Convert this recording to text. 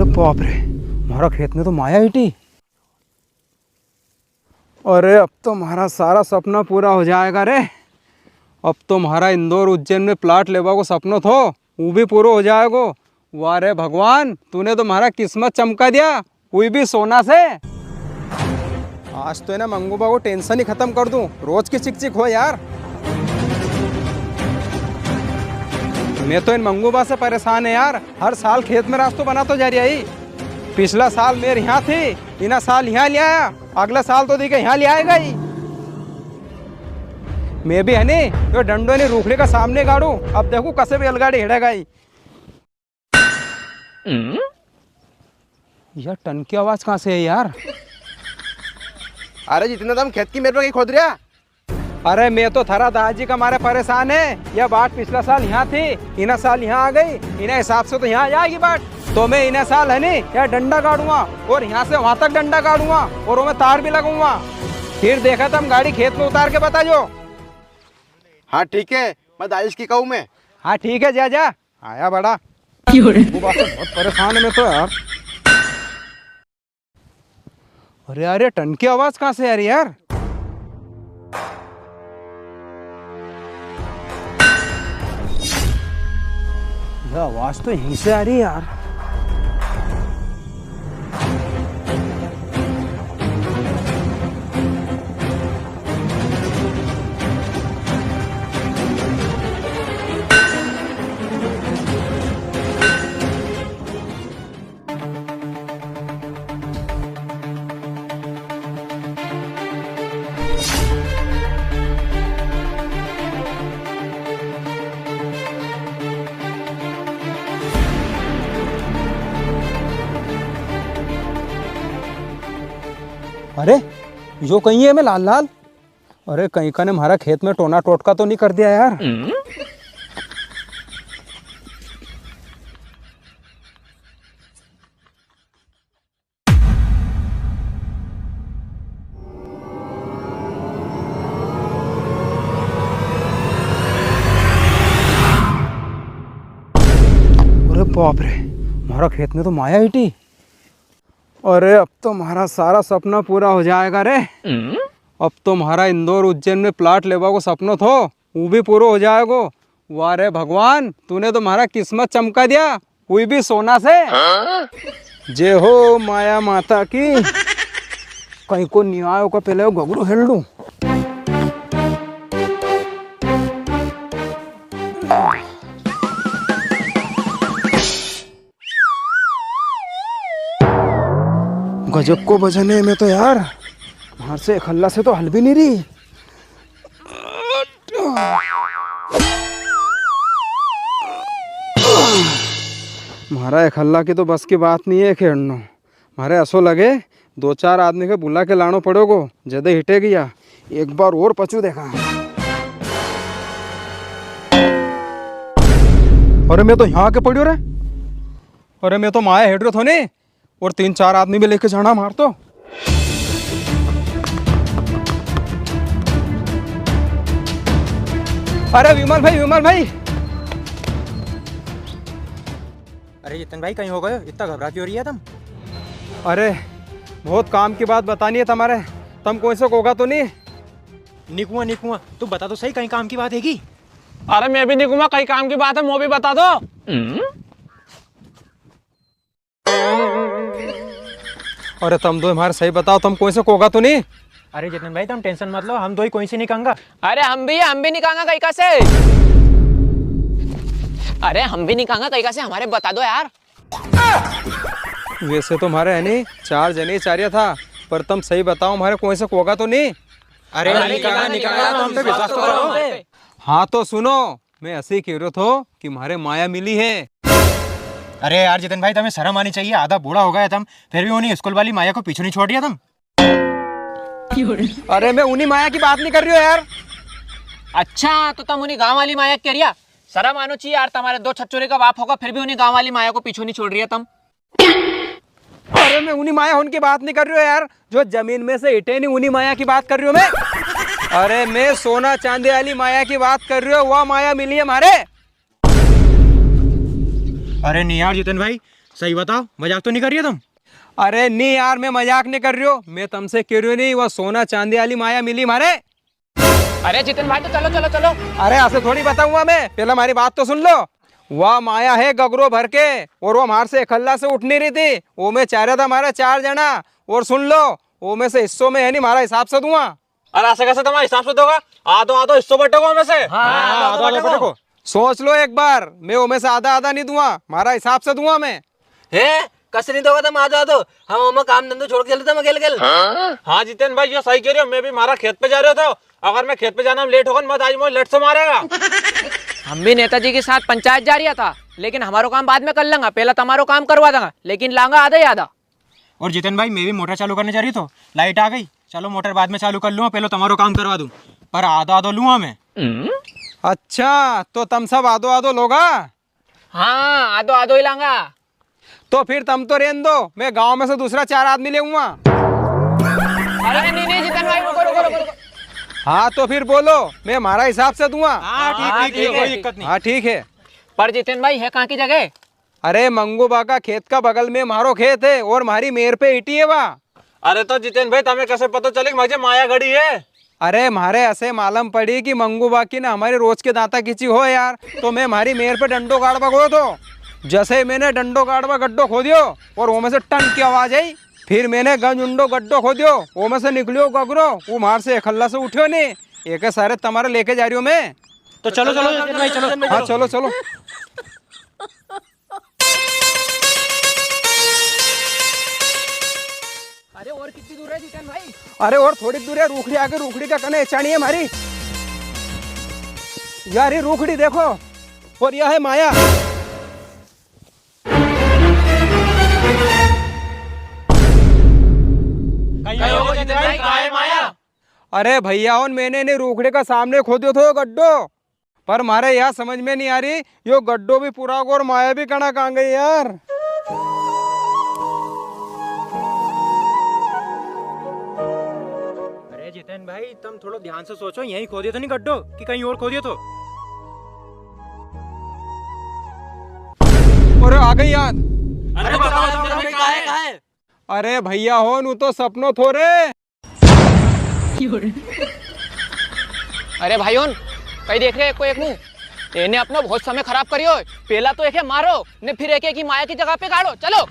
अरे बाप रे, हमारा खेत में तो माया हिटी। अरे अब तो हमारा सारा सपना पूरा हो जाएगा रे। अब तो हमारा इंदौर उज्जैन में प्लाट लेवा को सपना थो, वो भी पूरा हो जाएगा। वाह रे भगवान, तूने तो हमारा किस्मत चमका दिया, कोई भी सोना से। आज तो है ना मंगूबा को टेंशन ही खत्म कर दूं, रोज की चिक चिक हो यार। मैं तो इन मंगूबा से परेशान है यार, हर साल खेत में रास्तों बना तो जा रही है। पिछला साल मेरे यहाँ थी, इना साल यहाँ ले आया, अगला साल तो देखा यहाँ ले आएगा ही। मैं भी है नी तो डंडो ने रूखड़े का सामने गाड़ू, अब देखो कैसे भी अलगाड़ी हिड़ेगा ही। यार टन की आवाज कहाँ से है यार? अरे जितना दम खेत की मेरे पे कहीं खोद रहा। अरे मैं तो थारा दादाजी का मारे परेशान है। यह बाट पिछला साल यहाँ थी, इना साल यहाँ आ गई, इन्हें हिसाब से तो यहाँ आ जाएगी बाट। तो मैं इन्हें साल है नी या डंडा गाड़ूंगा और यहाँ से वहां तक डंडा गाड़ूंगा और वो मैं तार भी लगूंगा। फिर देखा था हम गाड़ी खेत में उतार के बता जो। हाँ ठीक है, मैं दाइश की कहूँ मैं। हाँ ठीक है, जा जा आया बड़ा। वो बात तो बहुत परेशान है मैं तो यार। अरे अरे टन की आवाज कहाँ से आ रही है यार? यह आवाज तो यहीं से आ रही है यार। अरे जो कहीं है मैं लाल लाल। अरे कहीं का ने हमारा खेत में टोना टोटका तो नहीं कर दिया यार? अरे बाप रे, हमारा खेत में तो माया हिटी। अरे अब तो हमारा सारा सपना पूरा हो जाएगा रे। अब तो हमारा इंदौर उज्जैन में प्लाट लेवा को सपना थो, वो भी पूरा हो जाएगा। वाह रे भगवान, तूने तो हमारा किस्मत चमका दिया, कोई भी सोना से। जय हो माया माता की। कहीं को न्याय का पहले घगरू हिल लूं। गजब को बजने में तो यार, बाहर से खल्ला से तो हल भी नहीं रही। हमारा एक हल्ला की तो बस की बात नहीं है खेड़नो। हमारे ऐसो लगे दो चार आदमी के बुला के लानो पड़ोगो, ज्यादा हिटे गया। एक बार और पचू देखा। अरे मैं तो यहाँ आके पड़ियो रे। अरे मैं तो माया हेड रहा था नहीं, और तीन चार आदमी भी लेके जाना मार तो। अरे विमल भाई, विमल भाई। अरे जितन भाई कहीं हो गए, इतना घबरा क्यों रही है तुम? अरे बहुत काम की बात बतानी है तुम्हारे, तुम कोई से कोगा तो नहीं? निकुआ निकुआ तू बता तो सही, कहीं काम की बात है की? अरे मैं भी निकुमा, कहीं काम की बात है, वो भी बता दो। अरे तुम दो हमारे सही बताओ, तुम कोई से कोगा तो नहीं? अरे जितन भाई तुम टेंशन मत लो, हम दो ही कोई से निकलेंगे। अरे हम भी निकांगा कहीं का से। अरे हम भी निकांगा कहीं का से, हमारे बता दो यार। वैसे तो हमारे है नहीं, चार जने चारिया था, पर तुम सही बताओ हमारे कोई से कोगा तो नहीं? अरे निकांगा हम पे विश्वास करो। हाँ तो सुनो, मैं ऐसे ही कह रहा था कि हमारे माया मिली है। अरे यार जितन भाई तुम्हें शर्म आनी चाहिए, आधा बूढ़ा हो गया तुम, फिर भी उन्हीं स्कूल वाली माया को पीछे नहीं छोड़ दिया तुम। अरे मैं उन्हीं माया की बात नहीं कर रही हूँ यार। अच्छा तो तुम उन्हीं गांव वाली माया कह रिया? शर्म आनो चाहिए यार, तुम्हारे दो छच्चोरे का बाप होगा, फिर भी उन्हीं गांव वाली माया को पीछे नहीं छोड़ रही है तुम। अरे मैं उन्हीं माया उनकी बात नहीं कर रही हूँ यार, जो जमीन में से हिटे नहीं, उन्हीं माया की बात कर रही हूँ मैं। अरे मैं सोना चांदी वाली माया की बात कर रही हूँ, वह माया मिली है हमारे। अरे नहीं यार जितन भाई, सही बताओ, मजाक तो नहीं कर रही है तुम? अरे नहीं यार, मैं मजाक नहीं कर रही हूँ, मैं तुमसे कह रही हूँ नहीं, वो सोना चांदी वाली माया मिली मारे। अरे जितिन भाई तो चलो चलो चलो। अरे ऐसे थोड़ी बताऊंगा मैं, पहले हमारी बात तो सुन लो। वह माया है गगरो भर के, और वो हमारे से खल्ला से उठ नहीं रही थी, वो में चाह रहा था हमारा 4 जना। और सुन लो, वो में से हिस्सों में है नहीं, हमारा हिसाब से दूंगा। अरे ऐसे कैसे तुम्हारे हिसाब से दोगा? आधो आधो हिस्सों बटेगो में से। आधो आधो बटेगो। सोच लो एक बार, मैं वो में से आधा आधा नहीं दूंगा, हमारा हिसाब से दूंगा मैं। है कसरी दोगा तुम आधो आधो? हम हम काम धंधो छोड़ के चलते अकेले अकेले। हाँ जितेन भाई ये सही कह रहे हो, मैं भी मारा खेत पे जा रहा था, अगर मैं खेत पे जाना लेट होगा मत आज मुझे लेट से मारेगा। हम भी नेताजी के साथ पंचायत जा रहा था, लेकिन हमारो काम बाद में कर लेंगे, पहला तुम्हारो काम करवा देंगे, लेकिन लांगा आधा ही आधा। और जितेन भाई मैं भी मोटर चालू करने जा रही तो लाइट आ गई, चलो मोटर बाद में चालू कर लूँगा, पहले तुम्हारो काम करवा दूँ, पर आधा आधो लूँगा मैं। अच्छा तो तुम सब आधो आधो लोगा? हाँ आधो आधो ही लांगा। तो फिर तुम तो रहने दो, मैं गांव में से दूसरा 4 आदमी ले आऊंगा। अरे नहीं जितेन भाई रुको रुको रुको रुको। हाँ तो फिर बोलो, मैं हमारा हिसाब से दूंगा। ठीक है, कोई दिक्कत नहीं। हाँ ठीक है। पर जितेन भाई है कहाँ की जगह? अरे मंगूबा का खेत का बगल में मारो खेत है, और हमारी मेर पे ईटी है वहाँ। अरे तो जितेन भाई तुम्हें कैसे पता चले मुझे माया घड़ी है? अरे मारे ऐसे मालूम पड़ी कि मंगूबा की ना हमारे रोज के दांता खींची हो यार, तो मैं हमारी मेर पे डंडो गाड़वा गयो तो जैसे मैंने डंडो गाड़वा गड्ढो खोदियो, और वो में से टन की आवाज आई, फिर मैंने गंज उंडो गड्ढो खोदियो, वो में से निकलियो गगरो, वो मार से खल्ला से उठियो नहीं, एक सारे तुम्हारे लेके जा रही हूँ मैं। तो चलो चलो जितेन भाई चलो। हाँ चलो चलो। अरे और कितनी दूर है जितेन भाई? अरे और थोड़ी दूर है, रूखड़ी आगे, रूखड़ी का कने चाणी है हमारी यार, ये रूखड़ी देखो, और यह है माया। जितेन भाई कहाँ है माया? अरे भैया मैंने ने रूखड़े का सामने खोदियो थो गड्ढो, पर मारे यहाँ समझ में नहीं आ रही, यो गड्ढो भी पूरा होगा और माया भी कहाँ कहाँ गई यार। अरे जितेन भाई तुम थोड़ा ध्यान से सोचो, यहीं खोदियो तो नहीं गड्ढो कि कहीं और खोदियो तो? और आ गई याद। अरे बताओ जितेन भाई कहाँ है? अरे भैया नू तो सपनो थो रे। अरे भाईयों कहीं देख रहे को एक मुंह, इन्हें अपना बहुत समय खराब करियो, पहला तो एक है मारो ने फिर एक ही माया की जगह पे गाड़ो, चलो।